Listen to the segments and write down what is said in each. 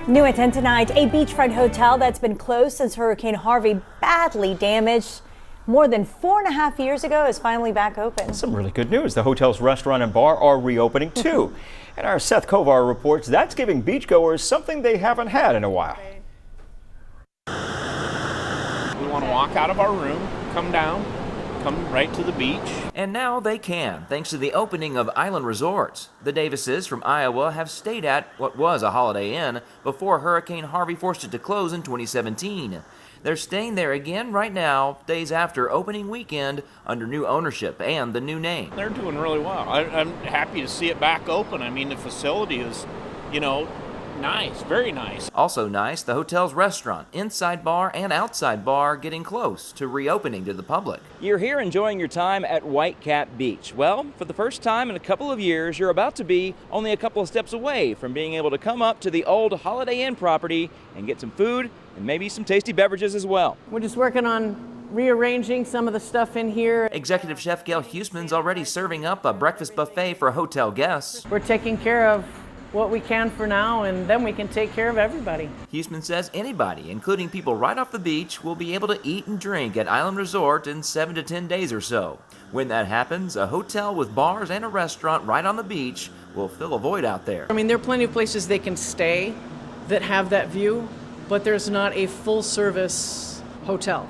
New at 10 tonight, a beachfront hotel that's been closed since Hurricane Harvey badly damaged more than 4.5 years ago is finally back open. Some really good news. The hotel's restaurant and bar are reopening too. And our Seth Kovar reports that's giving beachgoers something they haven't had in a while. We want to walk out of our room, come down, come right to the beach. And now they can, thanks to the opening of Island Resorts. The Davises from Iowa have stayed at what was a Holiday Inn before Hurricane Harvey forced it to close in 2017. They're staying there again right now, days after opening weekend, under new ownership and the new name. They're doing really well. I'm happy to see it back open. I mean, the facility is, nice, very nice. Also nice, the hotel's restaurant, inside bar and outside bar getting close to reopening to the public. You're here enjoying your time at Whitecap Beach. Well, for the first time in a couple of years, you're about to be only a couple of steps away from being able to come up to the old Holiday Inn property and get some food and maybe some tasty beverages as well. We're just working on rearranging some of the stuff in here. Executive Chef Gail Huseman's already serving up a breakfast buffet for hotel guests. We're taking care of what we can for now, and then we can take care of everybody. Huseman says anybody, including people right off the beach, will be able to eat and drink at Island Resort in 7 to 10 days or so. When that happens, a hotel with bars and a restaurant right on the beach will fill a void out there. I mean, there are plenty of places they can stay that have that view, but there's not a full-service hotel.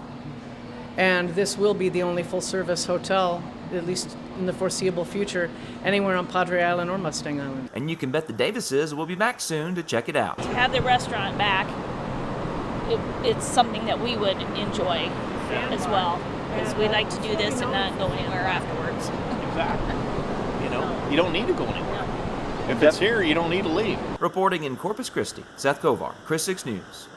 And this will be the only full-service hotel, at least in the foreseeable future, anywhere on Padre Island or Mustang Island. And you can bet the Davises will be back soon to check it out. To have the restaurant back, it's something that we would enjoy as well, because we like to do this and not go anywhere afterwards. Exactly. You don't need to go anywhere. If it's here, you don't need to leave. Reporting in Corpus Christi, Seth Kovar, Chris 6 News.